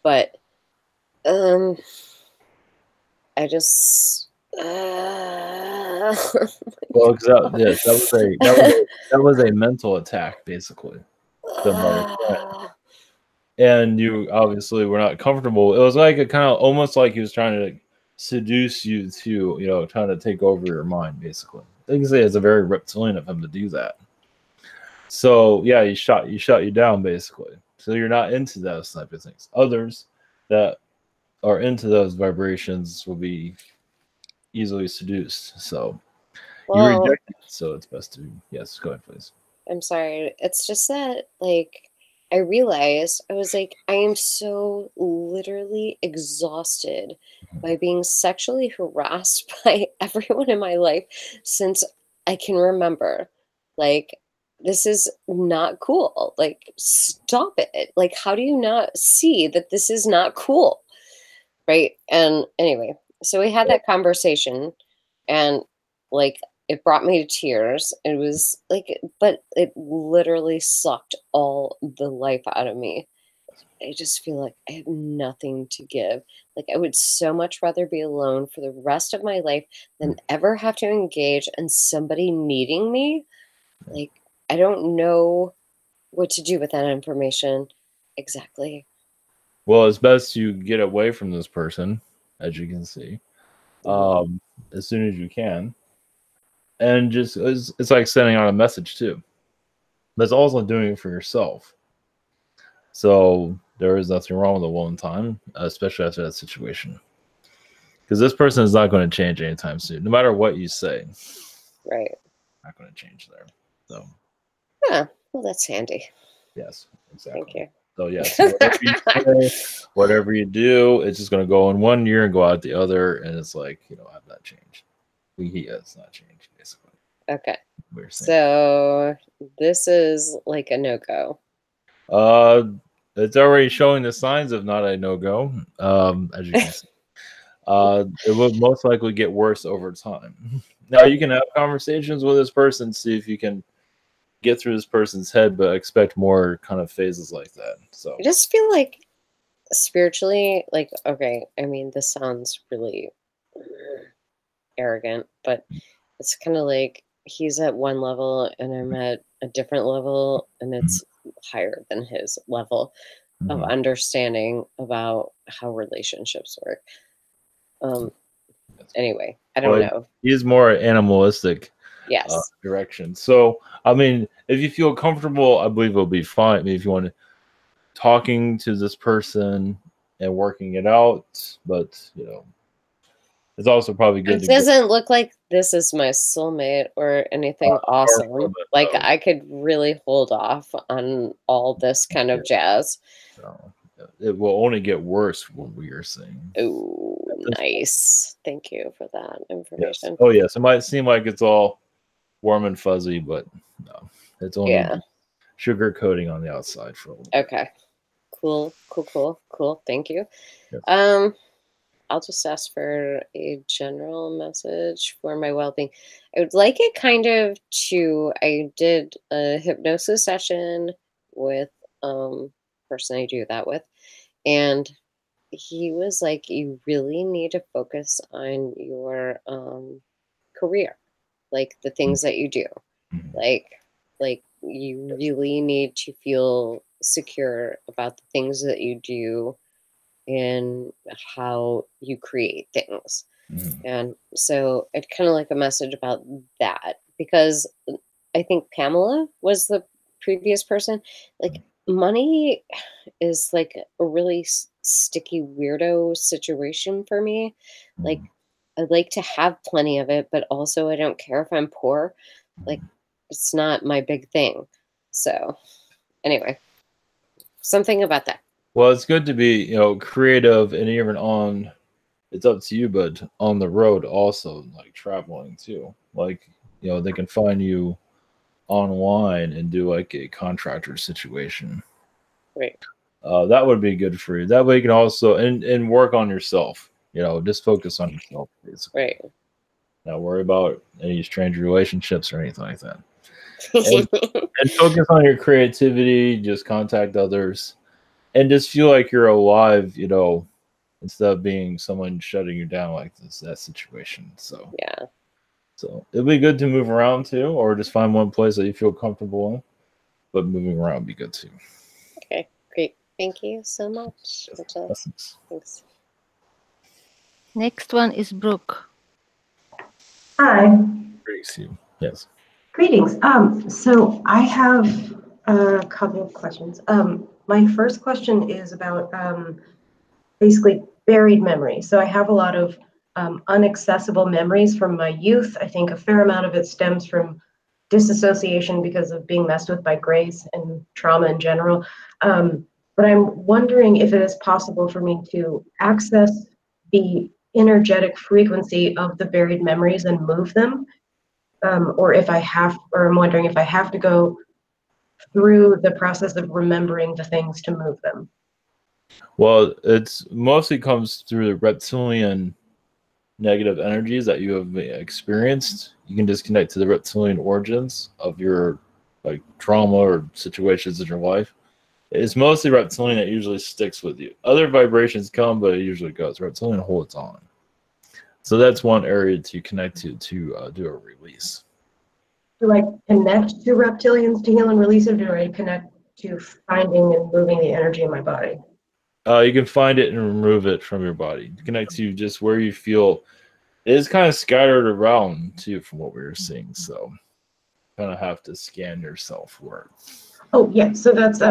But I just well, that was a mental attack, basically. and you obviously were not comfortable. It was like a kind of almost like he was trying to seduce you to, trying to take over your mind, basically. They can say it's a very reptilian of him to do that. So yeah, he shut you down, basically. So you're not into those type of things. Others that are into those vibrations will be easily seduced. So you Well, reject it. So it's best to, yes, go ahead, please. I'm sorry. It's just that, like, I realized I was like, I am so literally exhausted by being sexually harassed by everyone in my life since I can remember. Like, this is not cool. Like, stop it. Like, how do you not see that this is not cool? Right? And anyway, so we had that conversation, and like, it brought me to tears. It was like, but it literally sucked all the life out of me. I just feel like I have nothing to give. Like, I would so much rather be alone for the rest of my life than ever have to engage in somebody needing me. Like, I don't know what to do with that information exactly. Well, it's best you get away from this person, as you can see, as soon as you can. And just it's like sending out a message too. That's also doing it for yourself. So there is nothing wrong with a one time, especially after that situation. Because this person is not going to change anytime soon, no matter what you say. Right. Not going to change there. So. Yeah. Well, that's handy. Yes, exactly. Thank you. So yes, whatever you do, it's just going to go in one year and go out the other, and it's like have not changed. He has not changed, basically. Okay. So this is like a no-go. It's already showing the signs of not a no-go. As you can see, it will most likely get worse over time. Now you can have conversations with this person, see if you can get through this person's head, but expect more kind of phases like that. So I just feel like spiritually, like, okay, I mean, this sounds really arrogant, but it's kind of like he's at one level and I'm at a different level, and it's higher than his level of understanding about how relationships work. Anyway, I don't know. He's more animalistic. Yes. Direction. So, I mean, if you feel comfortable, I believe it'll be fine. I mean, if you want to talking to this person and working it out, but it's also probably good. It doesn't look like this is my soulmate or anything awesome. Like, I could really hold off on all this kind of jazz. So, it will only get worse what we are saying. Oh, nice. Thank you for that information. Yes. Oh, yes. It might seem like it's all warm and fuzzy, but no, it's only sugar coating on the outside for a little bit. Okay. Cool. Thank you. Yes. I'll just ask for a general message for my well-being. I would like it kind of I did a hypnosis session with person I do that with, and he was like, you really need to focus on your career, like the things that you do. Like you really need to feel secure about the things that you do and how you create things. And so it's kind of like a message about that, because I think Pamela was the previous person. Like, money is like a really sticky weirdo situation for me. Like, I'd like to have plenty of it, but also I don't care if I'm poor. Like, it's not my big thing. So anyway, something about that. Well, it's good to be, creative, and even it's up to you, but on the road also, like traveling too. Like, they can find you online and do like a contractor situation. Right. That would be good for you. That way you can also, and work on yourself, just focus on yourself, basically. Right. Not worry about any strange relationships or anything like that. And focus on your creativity, just contact others. And just feel like you're alive, instead of being someone shutting you down like that situation. So yeah. So it'd be good to move around too, or just find one place that you feel comfortable in. But moving around would be good too. Okay, great. Thank you so much. Thanks. Next one is Brooke. Hi. Yes. Greetings. So I have a couple of questions. My first question is about basically buried memories. So I have a lot of unaccessible memories from my youth. I think a fair amount of it stems from disassociation because of being messed with by grace and trauma in general. But I'm wondering if it is possible for me to access the energetic frequency of the buried memories and move them. Or I'm wondering if I have to go through the process of remembering the things to move them. Well, it's mostly comes through the reptilian negative energies that you have experienced. You can disconnect to the reptilian origins of your like trauma or situations in your life. It's mostly reptilian that usually sticks with you. Other vibrations come, but it usually goes. Reptilian holds on. So that's one area to connect to do a release. Do I connect to reptilians to heal and release, or do I connect to finding and moving the energy in my body? You can find it and remove it from your body. Connect to just where you feel it is kind of scattered around too, from what we were seeing. So, kind of have to scan yourself for it. Oh yeah, so that's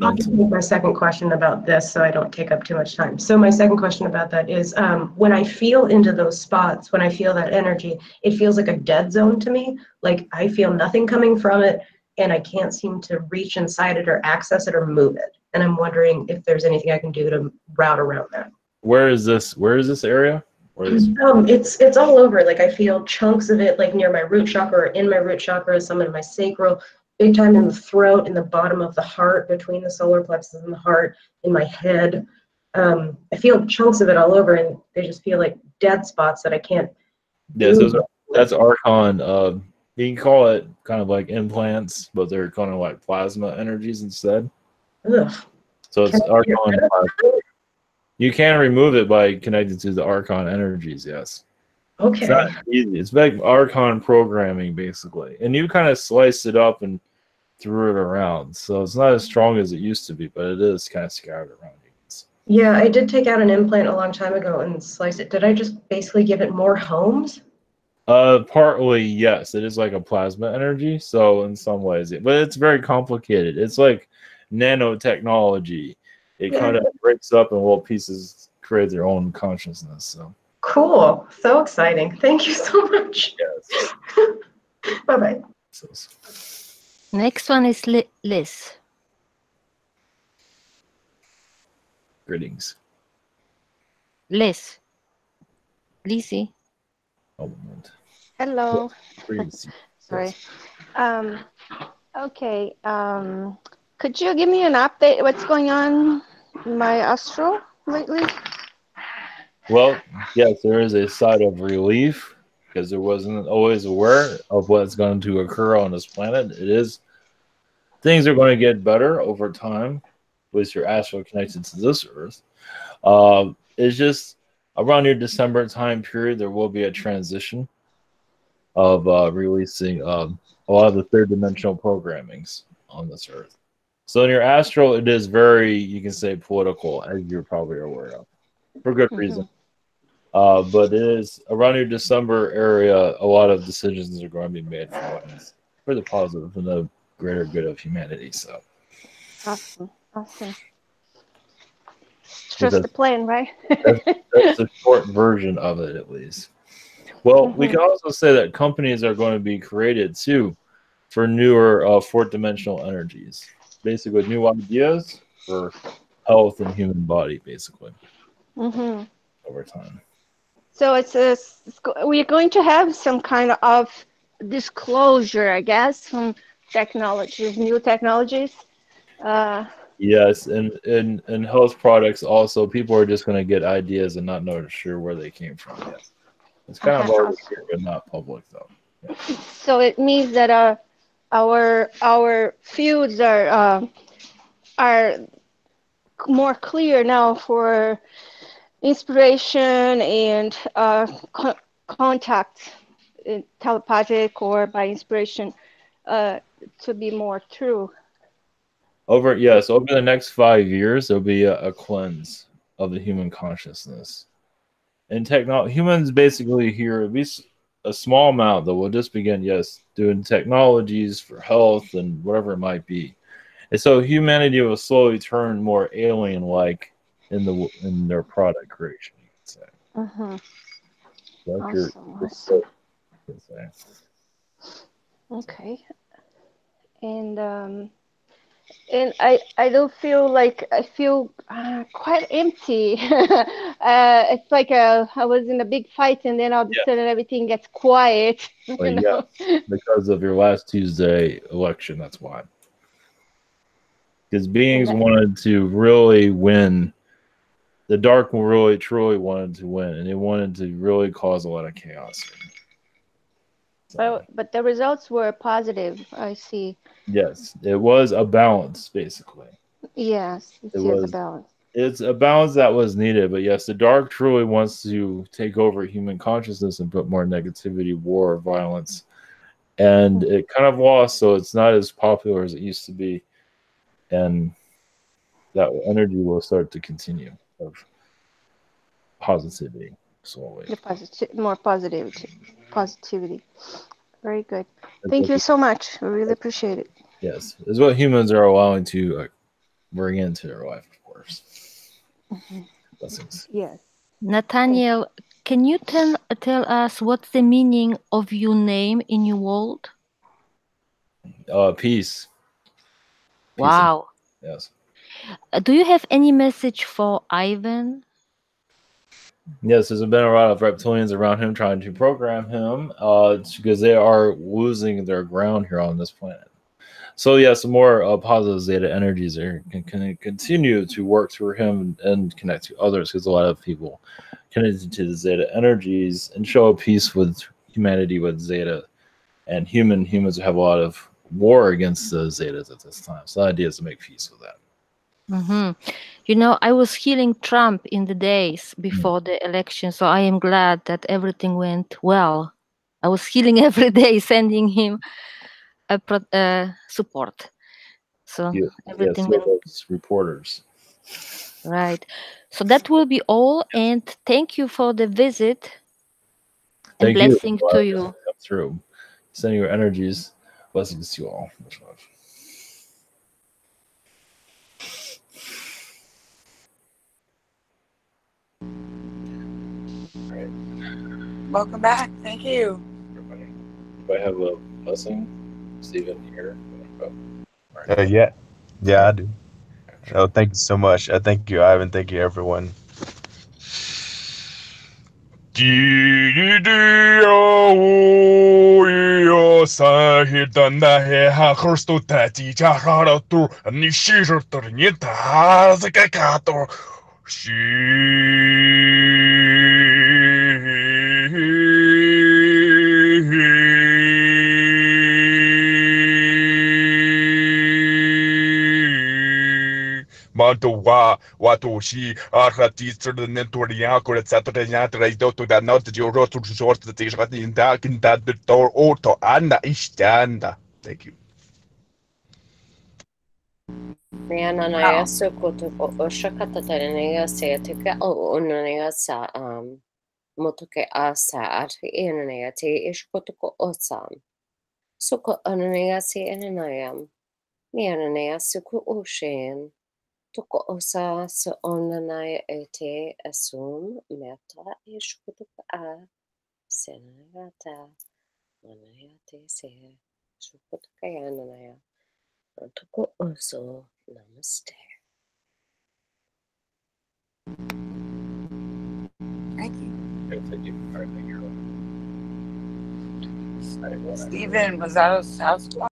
I'll just make my second question about this, so I don't take up too much time. So my second question about that is, when I feel into those spots, when I feel that energy, it feels like a dead zone to me. Like I feel nothing coming from it, and I can't seem to reach inside it or access it or move it. And I'm wondering if there's anything I can do to route around that. Where is this area? It's all over. Like I feel chunks of it, like near my root chakra or in my root chakra, some in my sacral, big time in the throat, in the bottom of the heart, between the solar plexus and the heart, in my head. I feel chunks of it all over, and they just feel like dead spots that I can't. Yes, that's archon. You can call it kind of like implants, but they're kind of like plasma energies instead. Ugh. So it's archon. You can remove it by connecting to the archon energies. Yes. Okay. It's not easy. It's like archon programming, basically, and you kind of sliced it up and threw it around. So it's not as strong as it used to be, but it is kind of scattered around. Yeah, I did take out an implant a long time ago and slice it. Did I just basically give it more homes? Partly, yes. It is like a plasma energy, so in some ways, but it's very complicated. It's like nanotechnology. It kind of breaks up in little pieces, create their own consciousness. So cool, so exciting! Thank you so much. Yes. Bye bye. Next one is Liz. Greetings. Liz. Lizzie. Oh, moment. Hello. Greetings. Sorry. Okay. Could you give me an update? What's going on in my astral lately? Well, yes, there is a side of relief because there wasn't always aware of what's going to occur on this planet. Things are going to get better over time, with your astral connected to this Earth. It's just around your December time period, there will be a transition of releasing a lot of the third dimensional programmings on this Earth. So in your astral, it is very, you can say, political, as you're probably aware of, for good reason. But it is around your December area, a lot of decisions are going to be made for the positive and the greater good of humanity. So awesome. Trust the plan, right? that's a short version of it, at least. Well, we can also say that companies are going to be created too for newer fourth dimensional energies, basically new ideas for health and human body, basically over time. So we're going to have some kind of disclosure, I guess, from technologies, new technologies. Yes, and in health products also, people are just going to get ideas and not know sure where they came from. Yes, it's kind of already here, but not public though. Yeah. So it means that our fields are more clear now for inspiration and contact, telepathic or by inspiration, to be more true. over the next 5 years, there'll be a cleanse of the human consciousness. And humans basically here, at least a small amount, that will just begin, doing technologies for health and whatever it might be. And so humanity will slowly turn more alien-like in their product creation. Mm-hmm. That's Awesome. Okay. And I don't feel like I feel quite empty. It's like I was in a big fight, and then all of a sudden everything gets quiet. You know? Because of your last Tuesday election, that's why. Because beings wanted to really win. The dark really truly wanted to win, and they wanted to really cause a lot of chaos. But the results were positive, I see. Yes, it was a balance, basically. Yes, it is a balance. It's a balance that was needed, but yes, the dark truly wants to take over human consciousness and put more negativity, war, violence, and it kind of lost, so it's not as popular as it used to be, and that energy will start to continue of positivity slowly. More positivity. Very good. Thank you so much. I really appreciate it. Yes, it's what humans are allowing to bring into their life, of course. Blessings. Yes. Nathaniel, can you tell us what's the meaning of your name in your world? Peace. Wow. Yes. Do you have any message for Ivan? Yes, there's been a lot of reptilians around him trying to program him because they are losing their ground here on this planet. So yes, more positive Zeta energies can continue to work through him and connect to others, because a lot of people connected to the Zeta energies and show a peace with humanity with Zeta, and humans have a lot of war against the Zetas at this time. So the idea is to make peace with that. Mm-hmm. You know, I was healing Trump in the days before the election, so I am glad that everything went well. I was healing every day, sending him support. So everything went those reporters. Right. So that will be all, and thank you for the visit. And Thank blessing you. to you. Come through. Sending your energies. Blessings to you all. Much love. Welcome back. Thank you. Do I have a blessing? Stephen here. Yeah, I do. Oh, thank you so much. Thank you, Ivan. Thank you, everyone. Mantua, Watoshi, Arhatis, the Nentorian, Saturday night, I do to the not the Euro to short the Tisha in dark in that the door auto Anna Ishtanda. Thank you. Naya Sokoto Oshakata Naya Sayataka O Naya Sa Motoke Asa at Inanaya Te Ishkotoko Osam. Soko Ananaya Se Ananayam. Miananaya Suku Oshan. Toko Osa So Onanaya Ete Asum Meta Ishkotoko A Senayata Manaya Te Se Shukotokayananaya. Toko Oso Namaste. Thank you. Thank you. Stephen, was that a Sasquatch?